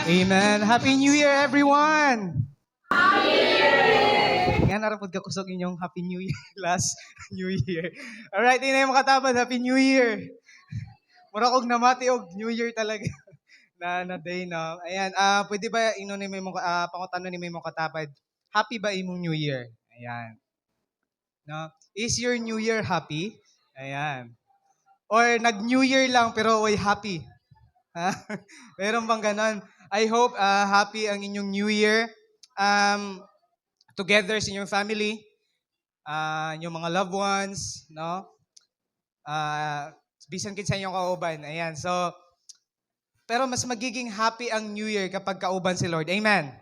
Amen. Happy New Year, everyone! Yan, narapod ka kusog inyong Happy New Year last New Year. Alright, yun na yung makatabad. Happy New Year! Mura kong namati og New Year talaga na day na. Ayan, pwede ba ni may pangutano ni may mong katapad? Happy ba imong New Year? Ayan. No? Is your New Year happy? Ayan. Or nag-New Year lang pero way happy? Ha? Meron bang ganon? I hope happy ang inyong New Year. Together sa inyong family, inyong mga loved ones, no? Bisan kit sa inyong kauban. Ayan. So, pero mas magiging happy ang New Year kapag kauban si Lord. Amen.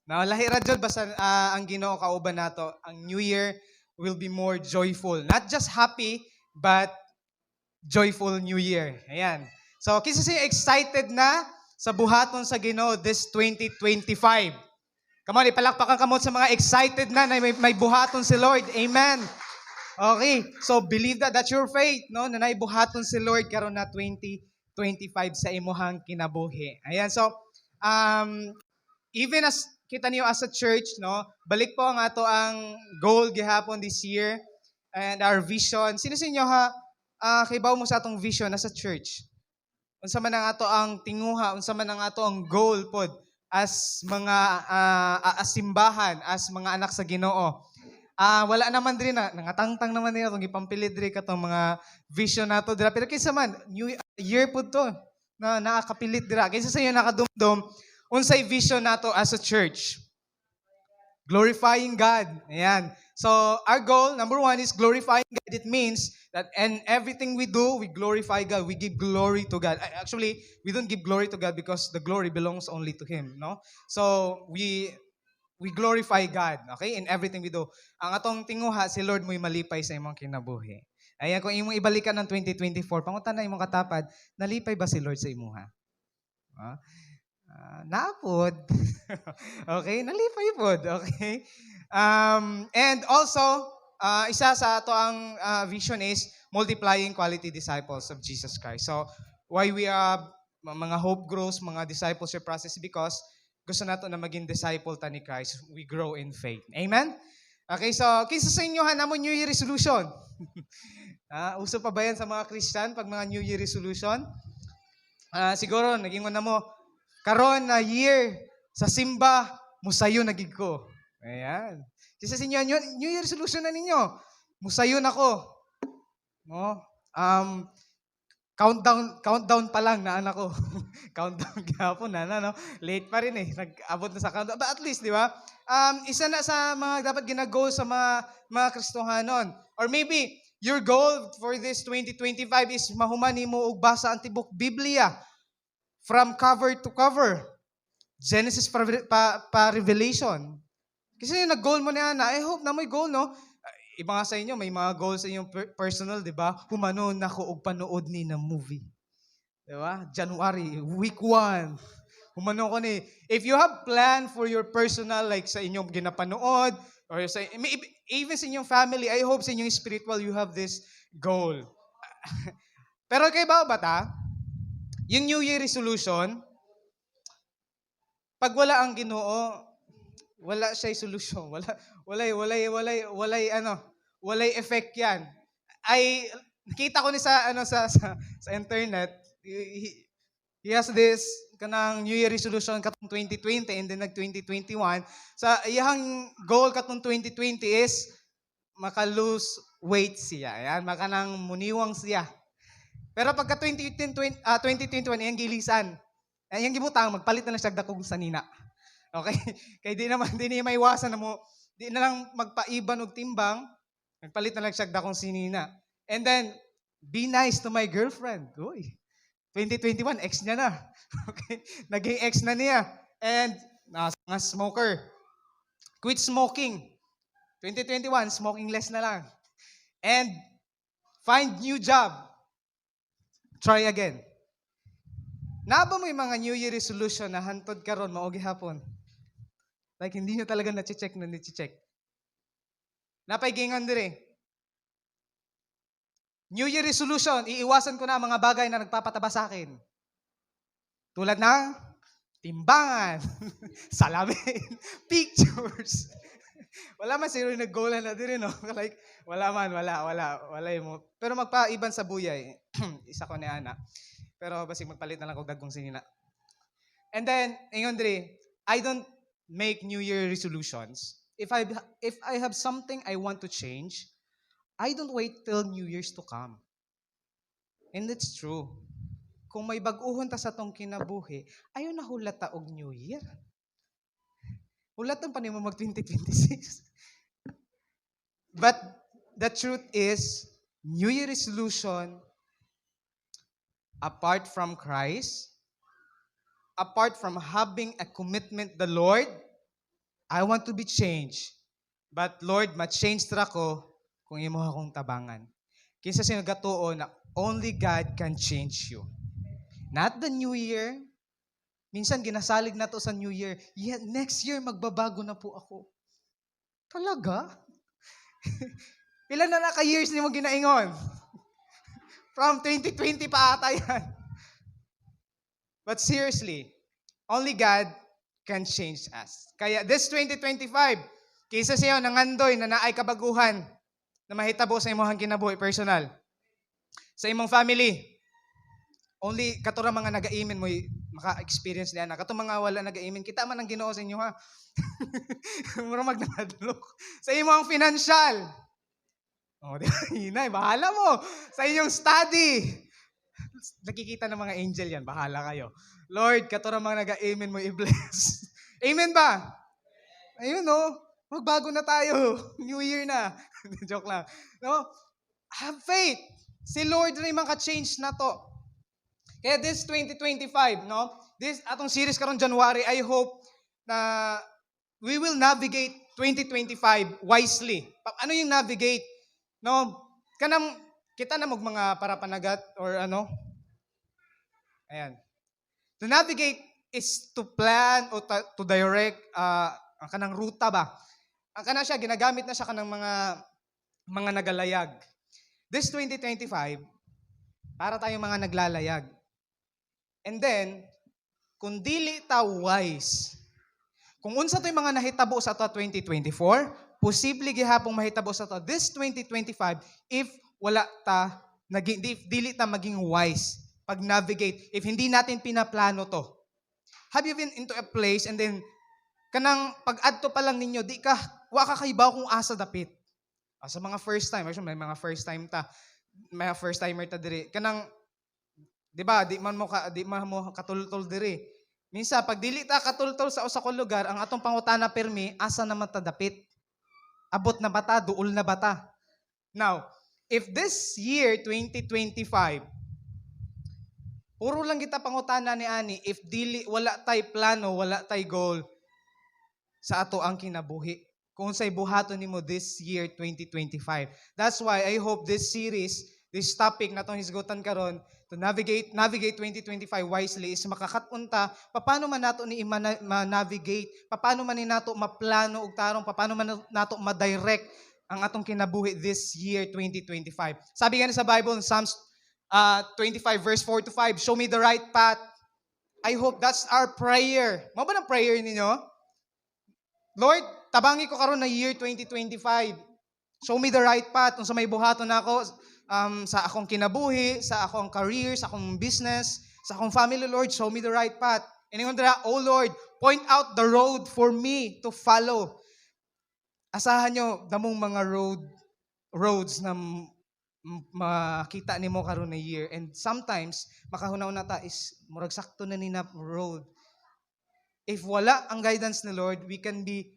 No, lahi ra jud basta ang Ginoo kauban nato. Ang New Year will be more joyful. Not just happy, but joyful New Year. Ayan. So, kinsa siya excited na sa buhaton sa Ginoo this 2025? Come on, ipalakpakan ka mo sa mga excited na may buhaton si Lord. Amen. Okay. So, believe that. That's your faith, no? Na naibuhaton si Lord karon na 2025 sa imuhang kinabuhi. Ayan. So, even as kita niyo as a church, no? Balik po ang ato ang goal gihapon this year and our vision. Sino sa inyo ha? Kaibaw mo sa atong vision as a church. Unsa man ang ato ang tinguha, unsa man ang ato ang goal pod as mga as simbahan, as mga anak sa Ginoo. Wala naman diri na nangatangtang naman niya tong gipampilit diri katong mga vision nato dira pero kinsa man new year pod to na nakakapilit dira. Kinsa sa inyo nakadumdum unsay vision nato as a church? Glorifying God. Ayan. So, our goal, number one, is glorifying God. It means that in everything we do, we glorify God. We give glory to God. Actually, we don't give glory to God because the glory belongs only to Him, no? So, we glorify God, okay? In everything we do. Ang atong tinguha, si Lord mo'y malipay sa imong kinabuhi. Ayan, kung imong ibalikan ng 2024, pangutan na imong katapad, nalipay ba si Lord sa imuha? Naapod. Okay? Nalipay pod. Okay? And also, isa sa ato ang vision is multiplying quality disciples of Jesus Christ. So, why we are mga hope grows, mga discipleship process because gusto nato na maging disciple ta ni Christ. We grow in faith. Amen? Okay, so, kinsa sa inyo hanamo New Year resolution? Uso pa ba yan sa mga Christian pag mga New Year resolution? Siguro, naging na mo, karon na year sa simba, musayon na gid ko. Ayan. Kasi sa inyo, New Year resolution na ninyo. Musayon ako. No? Countdown pa lang na anak ko. Countdown gapon na, no? Late pa rin eh. Nag-abot na sa countdown. But at least, di ba? Isa na sa mga dapat gina-goal sa mga Kristohanon. Or maybe, your goal for this 2025 is mahumani mo og basa ang tibok Biblia. From cover to cover. Genesis pa Revelation. Kasi yung nag-goal mo na I hope na may goal, no? Iba nga sa inyo, may mga goals sa inyong personal, di ba? Humanon ako og panood ni na movie. Di ba? January, week 1. Humanon ko ni. If you have plan for your personal, like sa inyong ginapanood, or sa, even sa inyong family, I hope sa inyong spiritual, you have this goal. Pero kay ba bata? Yung New Year resolution, pag wala ang Ginoo, wala siya solusyon. Walay effect 'yan. Ay nakita ko ni sa sa internet, he has this kanang New Year resolution katong 2020 and then nag 2021. Sa iyang goal katong 2020 is maka-lose weight siya. Ayan, makanang muniwang siya. Pero pagka 2021, yung gilisan, yung gibutang, magpalit na lang siya dakong sanina. Okay? Kaya di niya maiwasan na mo, di na lang magpaiban og timbang, magpalit na lang siya dakong sinina. And then, be nice to my girlfriend. Uy, 2021, ex niya na. Okay? Naging ex na niya. And, mga smoker. Quit smoking. 2021, smoking less na lang. And, find new job. Try again. Naba mo yung mga New Year resolution na hantod karon mao gihapon? Like hindi nyo talaga na-check. Napay gingon dire. New Year resolution, iiwasan ko na ang mga bagay na nagpapataba sa akin. Tulad ng timbangan, salamin, pictures. Wala man siguro nag-goalan na din, no? Like, wala mo. Pero magpaiban sa buyay. Isa ko ni Ana. Pero basig magpalit na lang kung dagkong sinina. And then, ingon diri, I don't make New Year resolutions. If I have something I want to change, I don't wait till New Year's to come. And it's true. Kung may bag-uhon ta sa tong kinabuhi, ayaw na hulat ta og New Year. Hulat pa nimo mag 2026. But the truth is, New Year resolution, apart from Christ, apart from having a commitment the Lord, I want to be changed. But Lord, ma-change ra ko kung imo akong tabangan. Kinsa sino gatuo na only God can change you. Not the New Year. Minsan ginasalig na to sa New Year. Yeah, next year magbabago na po ako. Talaga? Pila na naka-years ni mo ginaingon? From 2020 pa ata yan. But seriously, only God can change us. Kaya this 2025, kaysa siya nangandoy na naay kabaguhan na mahitabo sa imong kinabuhi personal. Sa imong family, only katura mga nag-aimin mo maka-experience niya na. Kato mga wala nag-aimin, kita man ang Ginoo sa inyo ha. Mura magnadlok. Sa imong financial. Oh, di ba? Hinay, bahala mo. Sa inyong study. Nakikita ng mga angel yan, bahala kayo. Lord, katura mga nag-aimin mo i-bless. Amen ba? Ayun no, magbago na tayo. New Year na. Joke lang. No? Have faith. Si Lord rin maka-change na to. Kaya this 2025, no? This atong series karon January, I hope na we will navigate 2025 wisely. Ano yung navigate? No? Kanang kita na mga parapanagat or ano? Ayan. To navigate is to plan o to direct ang kanang ruta ba? Ang kana siya ginagamit na siya kanang mga nagalayag. This 2025 para tayong mga naglalayag. And then, kung dili ta wise, kung unsa to'y mga nahitabo sa to 2024, posible gihapong mahitabo sa to this 2025 if wala ta, if dili ta maging wise pag-navigate, if hindi natin pinaplano to. Have you been into a place and then, kanang pag-adto pa lang ninyo, wa ka kaibaw kung asa dapit. Sa mga first time, may mga first time ta, may first timer ta diri. Kanang, di ba, di man mo katultol diri. Minsan, pag dili ta katultol sa usa ka lugar, ang atong pangutana permi, asa naman ta dapit? Abot na bata, duol na bata. Now, if this year, 2025, puro lang kita pangutana ni Ani, if dili, wala tay plano, wala tay goal, sa ato ang kinabuhi. Kung sa'y buhaton nimo this year, 2025. That's why I hope this series, this topic na itong hisgutan karon to navigate 2025 wisely is makakatunta, paano man nato ni ma-navigate, paano man ni nato maplano og tarong, paano man nato ma-direct ang atong kinabuhi this year, 2025. Sabi nga sa Bible, in Psalms 25 verse 4 to 5, show me the right path. I hope that's our prayer. Mao ba ng prayer ninyo? Lord, tabangi ko karon na year 2025. Show me the right path. Kung sa may buhaton nako sa akong kinabuhi, sa akong career, sa akong business, sa akong family, Lord, show me the right path. And ingon dira, oh Lord, point out the road for me to follow. Asahan nyo, damong mga roads na makita nimo karon na year. And sometimes, makahunaw na ta is murag sakto na nina road. If wala ang guidance ni Lord, we can be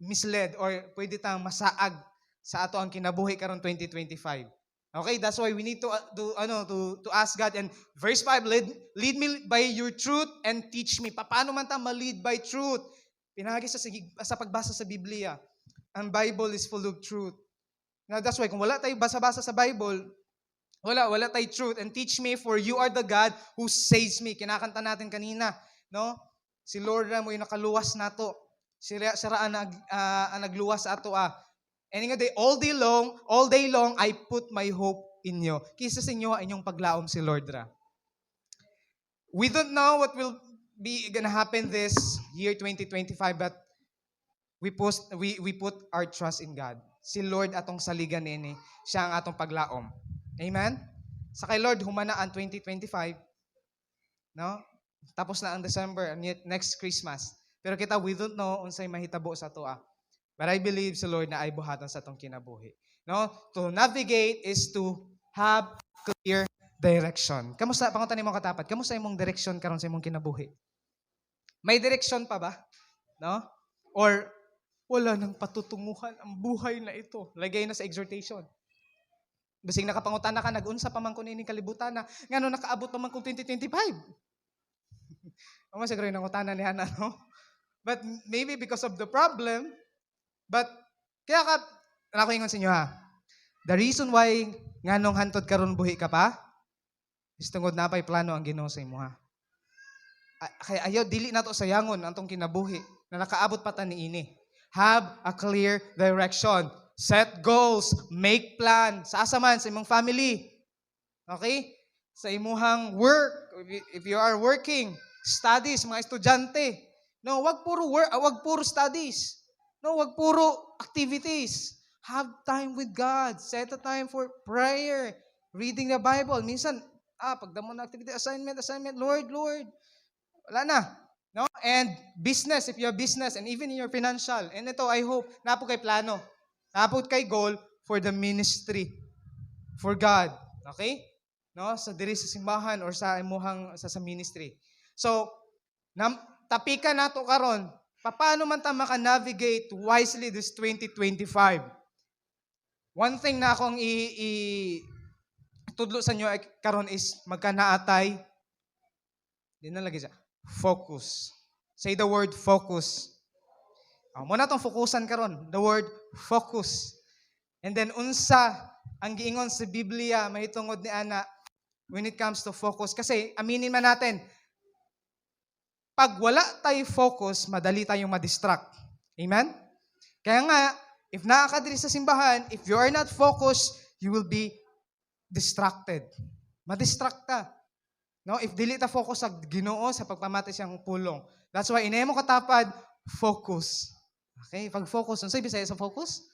misled or pwede tang masaag sa ato ang kinabuhi karon 2025. Okay, that's why we need to ask God. And verse 5, lead me by your truth and teach me. Paano man ta ma-lead by truth? Pinahagi sa pagbasa sa Biblia. Ang Bible is full of truth. Now, that's why kung wala tayo basa-basa sa Bible, wala tayo truth. And teach me, for you are the God who saves me. Kinakanta natin kanina, no? Si Lord na mo yung nakaluwas na to. Siya ang nagluwas sa ato And nga all day long, I put my hope in you. Kisa sa inyo, inyong paglaom si Lord ra. We don't know what will be gonna happen this year 2025, but we put our trust in God. Si Lord atong saligan nini, siya ang atong paglaom. Amen? Sa kay Lord humana ang 2025, no? Tapos na ang December, next Christmas. Pero kita, we don't know unsay mahitabo sa toa. But I believe sa Lord na ay buhatan sa atong kinabuhi. No? To navigate is to have clear direction. Kamusta, pangutan mo katapat, kamusta imong direction karon sa imong kinabuhi? May direction pa ba? No? Or wala nang patutunguhan ang buhay na ito. Lagay na sa exhortation. Basing nakapangutan na ka, nag-unsa pa man kung ining kalibutan na, ngano nakaabot naman kung 2025. Ang siguro yung nangutanan ni Hannah, no? But maybe because of the problem, but kaya ka, ako ingon sa inyo ha, the reason why nganong hantod karon buhi ka pa, is tungod na pa'y plano ang Ginoo sa imo ha. Kaya ayaw, dili na to sayangon ang tong kinabuhi, na nakaabot pa ta ni ini. Have a clear direction. Set goals. Make plan. Sa asa man, sa imong family. Okay? Sa imuhang work. If you are working. Studies, mga estudyante. No, wag puro work, wag puro studies. No, wag puro activities. Have time with God. Set a time for prayer. Reading the Bible. Minsan, pagdamo na activity, assignment, Lord. Wala na. No? And business, if you have business, and even in your financial. And ito, I hope, napo kay plano. Napo kay goal for the ministry. For God. Okay? No? Sa diri sa simbahan or sa imuhang sa ministry. So, tapika nato karon. Paano man ta maka-navigate wisely this 2025? One thing na akong tudlo sa inyo karon is magkanaatay. Di na lagi siya. Focus. Say the word focus. Muna itong fokusan karon, the word focus. And then unsa ang giingon sa Biblia mahitungod ni ana when it comes to focus. Kasi aminin man natin, pag wala tayo focus, madali tayong madistract. Amen? Kaya nga, if nakakadiri sa simbahan, if you are not focused, you will be distracted. Madistract ka. No, if dili ta focus sa Ginoo sa pagpamati siyang pulong. That's why inemo katapad focus. Okay, pag-focus, unsay Bisaya sa focus?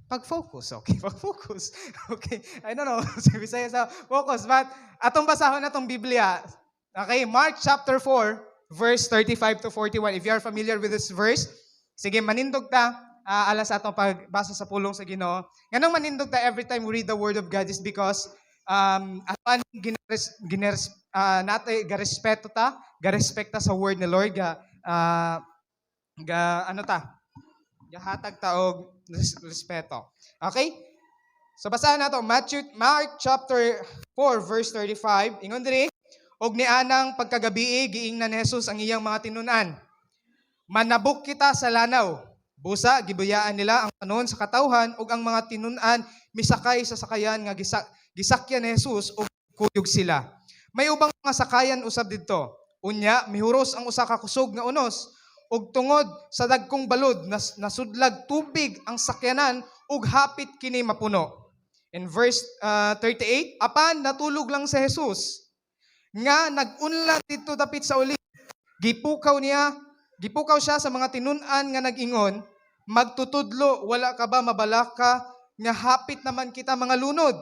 Pag-focus, okay, pag-focus. Okay, I don't know sa Bisaya sa focus, but atong basahon natong Biblia. Okay, Mark chapter 4, verse 35 to 41. If you are familiar with this verse, sige manindog ta alas atong pagbasa sa pulong sa Ginoo. Nganong manindog ta every time we read the word of God is because apan natay garespeto ta, garespekta sa word ni Lord gahatag ta og respeto. Okay? So basahan nato Mark chapter 4 verse 35. Ingon diri, og nianang pagkagabi giingnan ni Jesus ang iyang mga tinun-an. Manabok kita sa lanaw. Busa gibuyaan nila ang tanon sa katawhan ug ang mga tinun-an misakay sa sakayan nga gisakyan ni Jesus ug kuyog sila. May ubang mga sakayan usab didto. Unya mihuros ang usa ka kusog nga unos ug tungod sa dagkong balod nasudlag tubig ang sakyanan ug hapit kini mapuno. In verse 38, apan natulog lang si Jesus nga nag-unlat dito dapit sa uli. Gipukaw siya sa mga tinun-an nga nag-ingon, magtutudlo, wala ka ba mabalaka nga hapit naman kita mga lunod.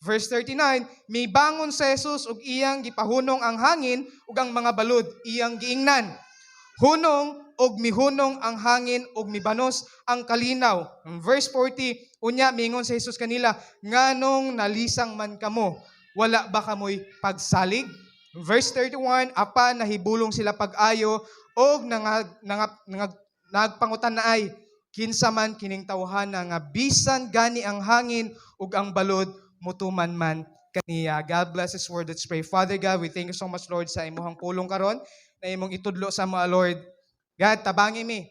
Verse 39, may bangon si Jesus ug iyang gipahunong ang hangin ug ang mga balod iyang giingnan. Hunong ug mihunong ang hangin ug mibanos ang kalinaw. Verse 40, unya mingon si Jesus kanila, nganong nalisang man kamo, wala ba kamoy pagsalig? Verse 31, apan nahibulong sila pag-ayo og nagpangutan na ay kinsa man kining tawhana nga bisan gani ang hangin ug ang balod mutuman man kaniya. God bless His word. Let's pray. Father God, we thank you so much, Lord, sa imuhang pulong karon na imong itudlo sa mga Lord. God, tabangi mi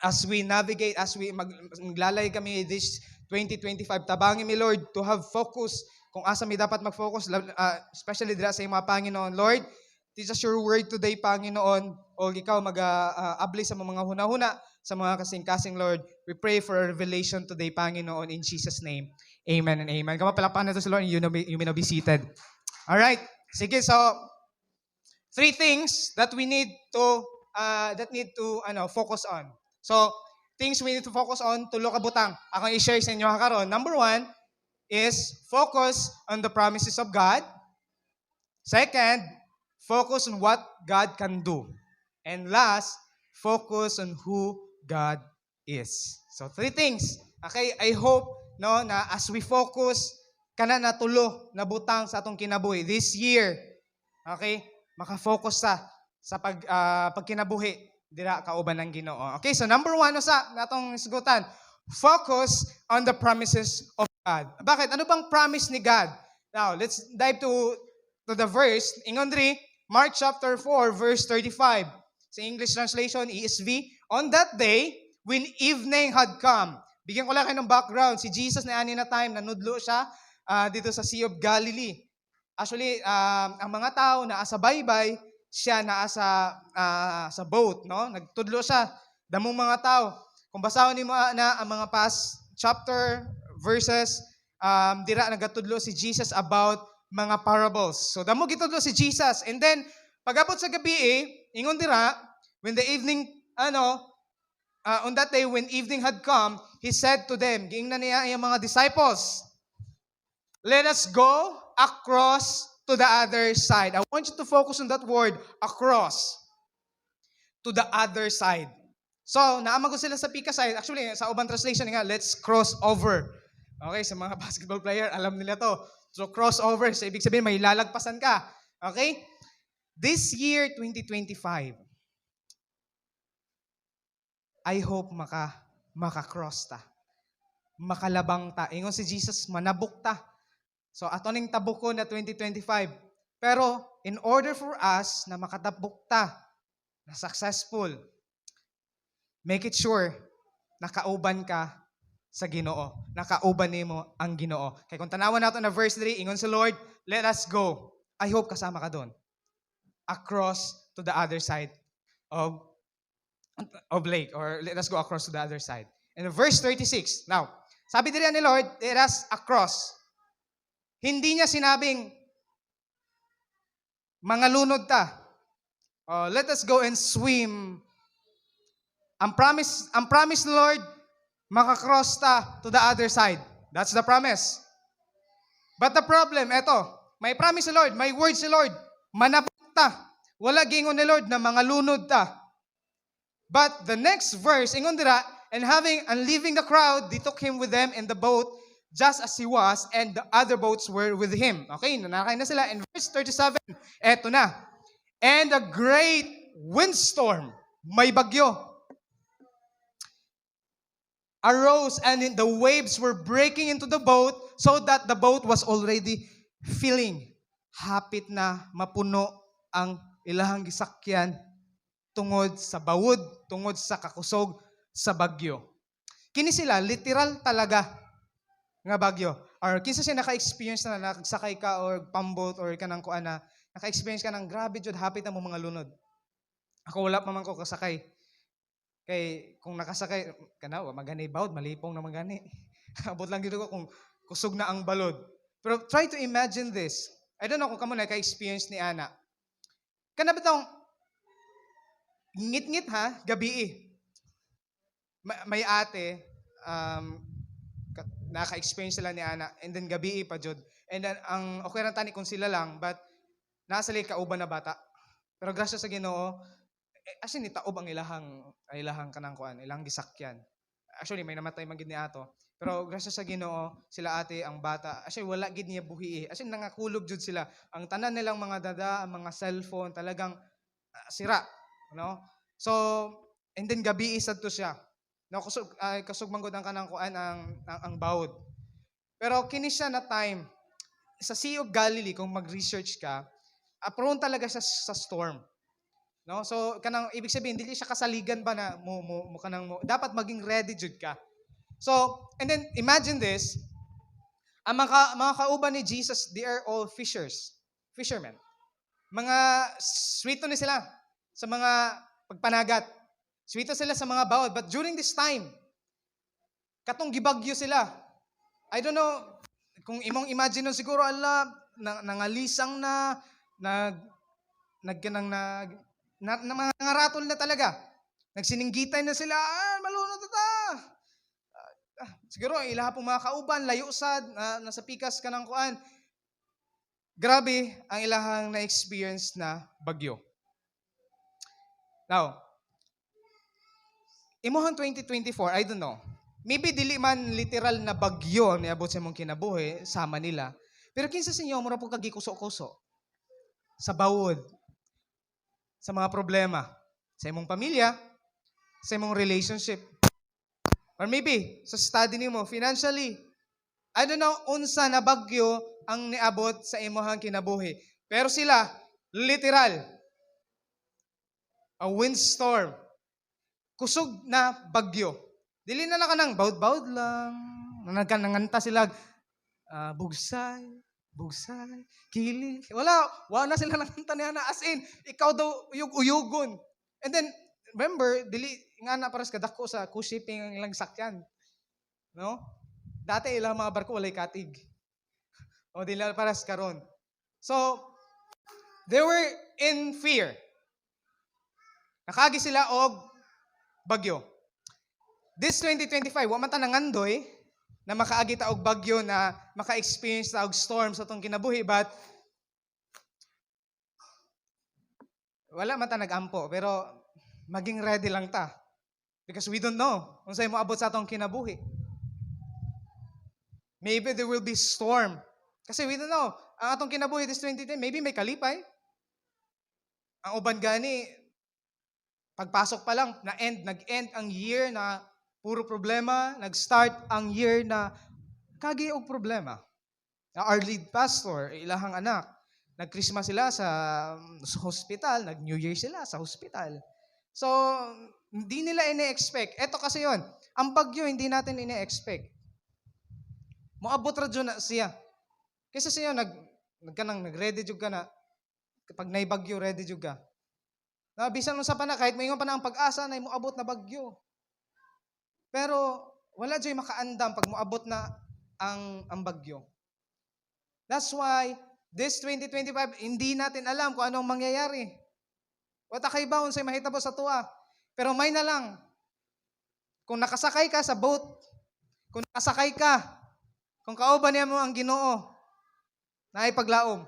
as we navigate, as we maglalay kami this 2025. Tabangi mi, Lord, to have focus kung asa mi dapat mag-focus, especially dira sa mga Panginoon. Lord, teach us your word today, Panginoon, o ikaw mag-abli sa mga hunahuna, sa mga kasing-kasing, Lord. We pray for a revelation today, Panginoon, in Jesus' name. Amen and amen. Kamapalapakan na ito sa Lord, you may now be seated. Alright. Sige, so, three things that we need to focus on. So, things we need to focus on, tulo ka butang. Ako i-share sa inyo karon. Number one is focus on the promises of God. Second, focus on what God can do. And last, focus on who God is. So three things. Okay, I hope no na as we focus kana na tulo na butang sa atong kinabuhi this year. Okay? Maka-focus sa pagkinabuhi dira kauban ng Ginoo. Okay, so number one sa natong isgutan, focus on the promises of God. Bakit? Ano bang promise ni God? Now, let's dive to the verse. Ingon diri, Mark chapter 4, verse 35. Sa English translation, ESV, on that day, when evening had come, bigyan ko lang kayo ng background. Si Jesus na ani na time, nanudlo siya dito sa Sea of Galilee. Actually, ang mga tao na sa baybay, siya na sa boat, no? Nagtudlo siya. Damong mga tao. Kung basahon nimo na ang mga past chapter, verses, dira nagatudlo si Jesus about mga parables. So damo gitudlo si Jesus. And then pag-abot sa gabi, ingon dira, when the evening on that day when evening had come, he said to them, giingnan niya ang mga disciples, let us go across to the other side. I want you to focus on that word, across. To the other side. So, naamag ko sila sa Pika side. Actually, sa ubang translation nga, let's cross over. Okay, sa mga basketball player, alam nila to. So, cross over. So, ibig sabihin, may lalagpasan ka. Okay? This year, 2025, I hope maka-cross ta. Makalabang ta. Ingon si Jesus, manabok ta. So, ato ning tabuko na 2025. Pero, in order for us na makatabok ta, na successful, make it sure nakauban ka sa Ginoo. Nakauban nimo ang Ginoo. Kaya kung tanawan nato na verse 3, ingon sa Lord, let us go. I hope kasama ka doon. Across to the other side of lake, or let us go across to the other side. And verse 36, now, sabi din ni Lord, let us across. Hindi niya sinabing, mga lunod ta. Let us go and swim. Ang promise ni Lord, makakross ta to the other side. That's the promise. But the problem, eto, may promise si Lord, may word si Lord, manabok ta. Wala gingon ni Lord na mga lunod ta. But the next verse, ingon dira, and leaving the crowd, they took him with them in the boat, just as he was, and the other boats were with him. Okay, nanakay na sila. And verse 37, eto na. And a great windstorm, may bagyo, arose, and the waves were breaking into the boat, so that the boat was already filling. Hapit na mapuno ang ilahang gisakyan tungod sa bawod, tungod sa kakusog sa bagyo. Kini sila, literal talaga nga bagyo. Or kinsa siya naka-experience na nagsakay ka or pamboat or kanang kuan na naka-experience ka ng grabe jud hapit na mo mga lunod. Ako wala pa man ko kasakay. Kay kung nakasakay kana magani bawd malipong na magani. Abot lang gid ko kung kusog na ang balod. Pero try to imagine this. I don't know kung kamo naka-experience ni Ana. Kana ba tong ngit-ngit ha, gabi may ate naka-experience sila ni Ana, and then gabi pa jud. And then ang okay ra tani kung sila lang, but nasa lay kauban na bata. Pero grasya sa Ginoo, as in nitaob ang ilahang kanang kuan, ilang gisakyan. Actually may namatay man gid ni ato. Pero grasya sa Ginoo, sila ate ang bata, actually wala gid niya buhi. As in nangakulob jud sila. Ang tanan nilang mga dada, ang mga cellphone talagang sira, no? So, and then gabi sad to siya. No, kasug manggod ang kanang kuan ang bawod. Pero kini siya na time sa Sea of Galilee, kung mag-research ka, prone talaga siya sa storm. No? So kanang ibig sabihin dili siya kasaligan ba na mo dapat maging ready jud ka. So, and then imagine this, ang mga kauban ni Jesus, they are all fishermen. Mga sweeto ni sila sa mga pagpanagat. Sweeto sila sa mga bawod. But during this time, katong gibagyo sila. I don't know, kung imong imagine nun siguro, ala, nangalisang na, nagkanang mga nangaratol na talaga. Nagsininggitan na sila, malunod ta. Siguro, ilaha pong mga kauban, layo sad, nasa pikas ka ng kuan. Grabe ang ilahang na-experience na bagyo. Now, imuhang 2024, I don't know. Maybe dili man literal na bagyo ni abot sa imong kinabuhi sa Manila. Pero kinsa sa inyo mura po kagikuso-kuso sa bawod, sa mga problema, sa imong pamilya, sa imong relationship, or maybe sa study nimo financially. I don't know unsa na bagyo ang niabot sa imong kinabuhi. Pero sila literal a windstorm, kusog na bagyo. Dili na kanang baud-baud lang. Nanganta sila bugsay, bugsay, kilig. Wala na sila nanganta niya na as in ikaw daw uyug-uyugon. And then remember, dili nga na paras kadako sa cruise shipping ang ilang sakyan. No? Dati ilang mga barko walay katig. O dili paras karon. So they were in fear. Nakagi sila og bagyo. This 2025, wa man ta nangandoy na makaagi ta og bagyo na maka-experience ta og storm sa tong kinabuhi, but wala man ta nag-ampo, pero maging ready lang ta. Because we don't know unsay moabot sa atong kinabuhi. Maybe there will be storm. Kasi we don't know. Ang atong kinabuhi this 2010, maybe may kalipay. Ang uban gani, pagpasok pa lang, nag-end ang year na puro problema, nag-start ang year na kagi og problema. Our lead pastor, ilahang anak, nag-Christmas sila sa hospital, nag-New Year sila sa hospital. So, hindi nila ine-expect. Ito kasi yon, ang bagyo hindi natin ine-expect. Moabot ra na siya. Kasi siya nag-ready jud ka na. Kapag naibagyo, ready jud ka. Bisan mo sa pana, kahit mayon pa na ang pag-asa na moabot na bagyo. Pero wala joy makaandam pag moabot na ang bagyo. That's why this 2025 hindi natin alam kung anong mangyayari. Wata kay baon say mahitabo sa tuwa. Pero may na lang. Kung nakasakay ka sa boat, kung nakasakay ka, kung kauban niya mo ang Ginoo, na ipaglaom.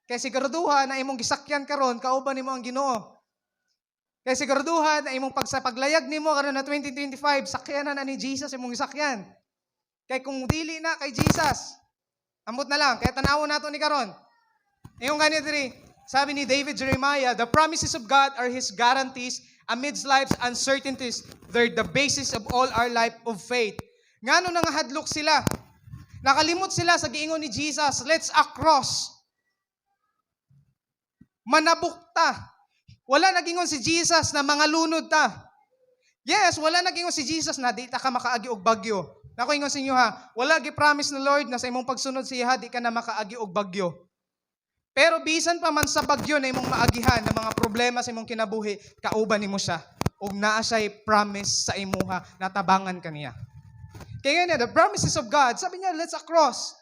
Kaya siguraduhan na imong gisakyan karon kauban nimo ang Ginoo. Kaya siguraduhan na imong pagsapaglayag nimo karon na 2025 sakyanan na ni Jesus imong gisakyan. Kaya kung dili na kay Jesus, ambot na lang kaya tan-awon nato ni karon. Ingon ganito diri, sabi ni David Jeremiah, the promises of God are His guarantees amidst life's uncertainties. They're the basis of all our life of faith. Ngano nangahadlok sila? Nakalimot sila sa giingon ni Jesus, let's across. Manabukta. Wala nagingon si Jesus na mga lunod ta. Yes, wala nagingon si Jesus na di ta ka makaagi og bagyo. Nako ingon sa inyo ha, wala gi-promise na Lord na sa imong pagsunod sa iya di ka na makaagi og bagyo. Pero bisan pa man sa bagyo na imong maagihan na mga problema sa imong kinabuhi, kauban nimo siya ug naa siya'y promise sa imuha na tabangan kaniya. Kaya nga, the promises of God, sabi niya, let's across.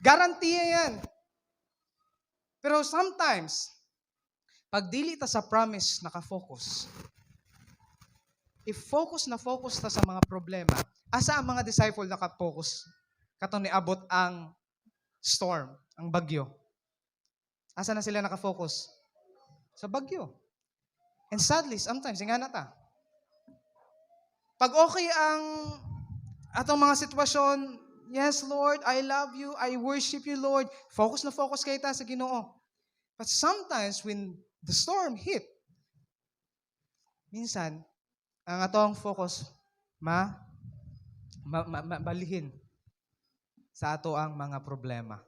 Guarantee yan. Pero sometimes, pag dili ta sa promise nakafocus, if focus ta sa mga problema, asa ang mga disciple nakafocus? Katong niabot ang storm, ang bagyo. Asa na sila nakafocus? Sa bagyo. And sadly, sometimes, nga na ta. Pag okay ang atong mga sitwasyon, yes, Lord, I love you, I worship you, Lord. Focus na focus kayo ta sa Ginoo. But sometimes, when the storm hit, minsan, ang atong focus, balihin sa ato ang mga problema.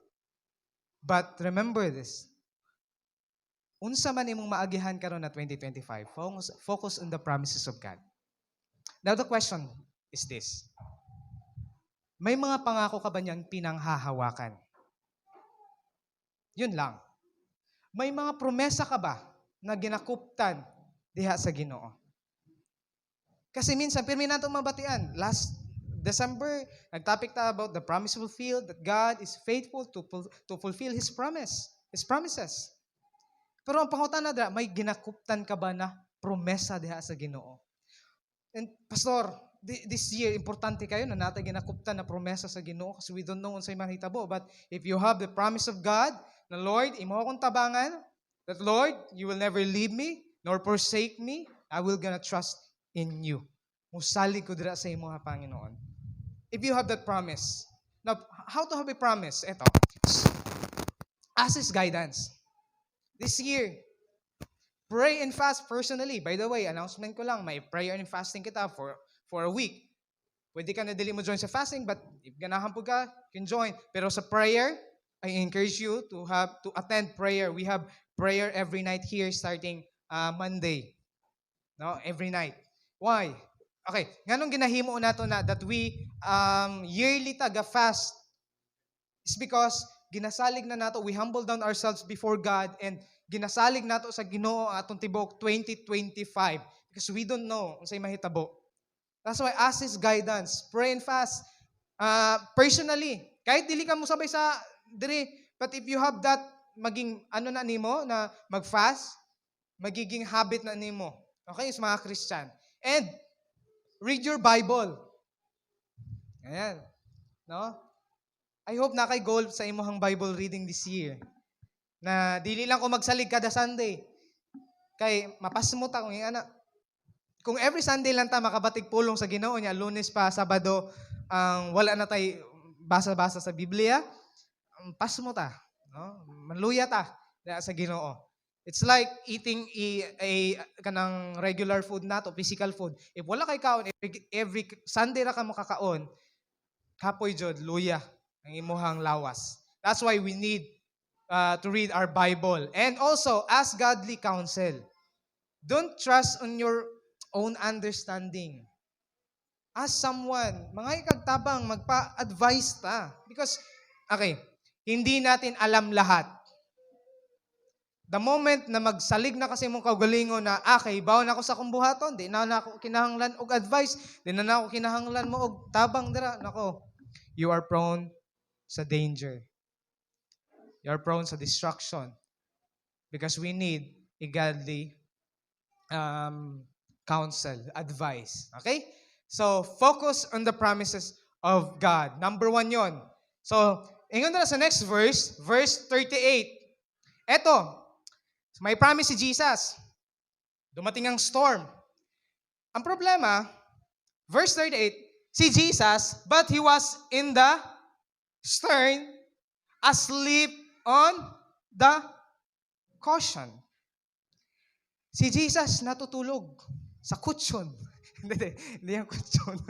But remember this, unsa man imong maagihan karon na 2025, focus on the promises of God. Now the question is this, may mga pangako ka ba niyang pinanghahawakan? Yun lang. May mga promesa ka ba na ginakuptan diha sa Ginoo? Kasi minsan, pirmi natong mabatian. Last December, nag-topic ta about the promise fulfilled, that God is faithful to fulfill His promise, His promises. Pero ang pangutana dira, may ginakuptan ka ba na promesa diha sa Ginoo? And Pastor, this year, importante kayo na natin ginakuptan na promesa sa Ginoo kasi we don't know unsay mahitabo. But if you have the promise of God, na Lord, imo akong tabangan, that Lord, you will never leave me, nor forsake me, I will gonna trust in you. Musalig ko dira sa imo, Panginoon. If you have that promise. Now, how to have a promise? Ito. Ask His guidance. This year, pray and fast personally. By the way, announcement ko lang, may prayer and fasting kita for a week. Pwede ka na dili mo join sa fasting, but if ganahan po ka, you can join. Pero sa prayer, I encourage you to attend prayer. We have prayer every night here starting Monday. No, every night. Why? Okay, nganong ginahimo nato na that we yearly taga-fast is because ginasalig na nato, we humble down ourselves before God and ginasalig nato sa Ginoo atong tibok 2025 because we don't know unsay mahitabo. That's why ask His guidance, pray and fast personally. Kahit dili ka mo sabay sa diri, but if you have that maging ano na nimo na mag-fast, magiging habit na nimo. Okay, is mga Christian. And read your Bible. Ayan. No? I hope na kay goal sa imuhang Bible reading this year. Na dili lang ko magsalig kada Sunday. Kay mapasmo ta kung ana. Kung every Sunday lang ta makabatig pulong sa Ginoo niya, Lunes pa, Sabado, wala na tay basa-basa sa Biblia, pasmo ta, no? Manluya ta sa Ginoo. It's like eating a kanang regular food nato, physical food. If wala kay kaon every Sunday ra ka mo kakaon, kapoy jud luya ang imuhang lawas. That's why we need to read our Bible and also ask godly counsel. Don't trust on your own understanding. Ask someone, mga ikagtabang, magpa-advise ta. Because, okay, hindi natin alam lahat. The moment na magsalig na kasi mong kaugalingon na, kay baon ako sa kumbuhaton, di na ako kinahanglan og advice, di na ako kinahanglan mo og tabang dira, nako, you are prone sa danger. You are prone sa destruction. Because we need a godly counsel, advice. Okay? So, focus on the promises of God. Number 1 yon. So, ingon na sa next verse, verse 38. Eto, may promise si Jesus. Dumating ang storm. Ang problema, verse 38, si Jesus, but He was in the stern, asleep on the cushion. Si Jesus natutulog sa kutsyon. Hindi yung kutsyon.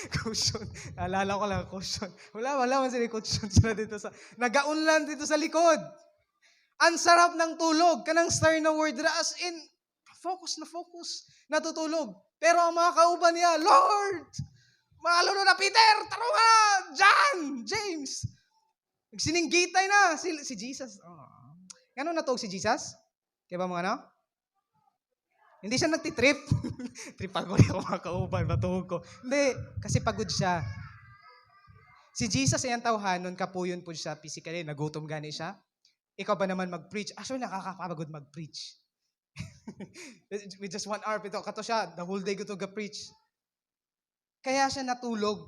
Kutsyon. Alala ko lang, kutsyon. Wala man sila kutsyon. Sila dito sa, nagaunlan dito sa likod. Ang sarap ng tulog. Kanang star na word as in, focus, natutulog. Pero ang mga kauban niya, Lord! Malo na Peter! Tarunga na! John! James! Nagsininggitay na si Jesus. Gano'n natulog si Jesus? Kaya ba mga ano? Hindi siya nagtitrip. Trip ako rin ako mga kauban, matuhog ko. Hindi, kasi pagod siya. Si Jesus ay ang tawhanon, kapuyon po siya physically, nagutom gani siya. Ikaw ba naman mag-preach? Actually, nakakapagod mag-preach. With just 1 hour, pito, kato siya, the whole day ko to ga-preach. Kaya siya natulog.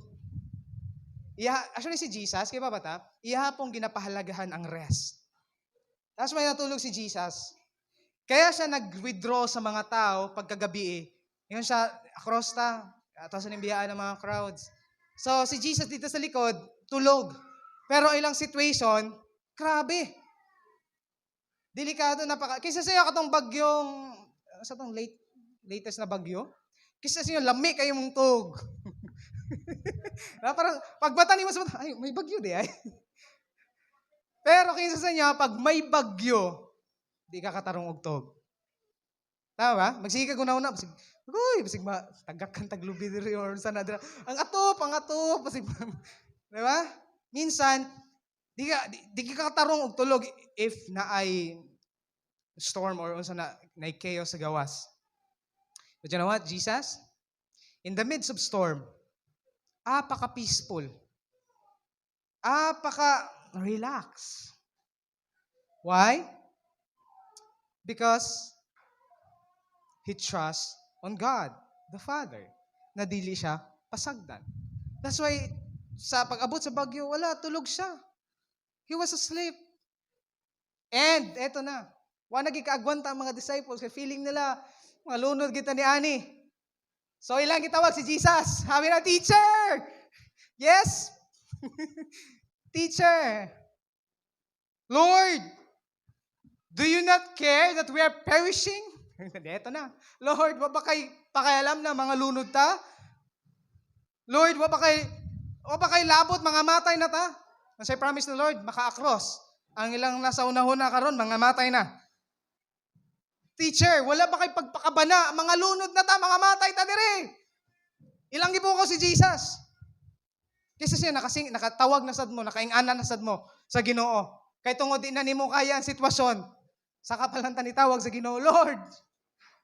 Actually, si Jesus, kaya ba bata? Ihapong ginapahalagahan ang rest. That's why natulog si Jesus. Kaya siya nag-withdraw sa mga tao pagkagabi. Ngayon siya, across ta, tapos nabiyaan ng mga crowds. So, si Jesus dito sa likod, tulog. Pero ilang situation, grabe. Delikado, kaysa sa'yo katong bagyong, sa itong latest na bagyo, kaysa sa'yo, lami kayo mong tug. Parang, pagbata ni mo sa ay, may bagyo di ay. Pero kaysa sa inyo, pag may bagyo, di ka katarong og tog. Tama ba? Magsige ka guna-una. Basig tagak kang taglubi diri or sana dira. Ang atop. Basig, di ba? Minsan, di ka katarong og tulog if naay storm or unsa na chaos sa gawas. But you know what, Jesus? In the midst of storm, apaka-peaceful. Apaka-relax. Why? Because he trusts on God, the Father, na dili siya pasagdan. That's why, sa pag-abot sa bagyo, wala, tulog siya. He was asleep. And, eto na, wala nagikaagwanta ang mga disciples, kaya feeling nila, malunod kita ni Ani. So, ilang gitawag si Jesus. Sabi na, teacher! Yes! Teacher! Lord! Do you not care that we are perishing? Eto na. Lord, wa ba kay pakialam na mga lunod ta? Lord, wa ba kay labot, mga matay na ta? Kasi promise ng Lord, maka-across. Ang ilang nasa unahuna karon, mga matay na. Teacher, wala ba kay pagpakabana? Mga lunod na ta, mga matay ta dire. Ilang gibo ko si Jesus. Kasi siya nakatawag na sad mo, nakaingana na sad mo sa Ginoo. Kay tungod di na nimo kaya ang sitwasyon. Saka palang tanitawag sa Ginoo, Lord,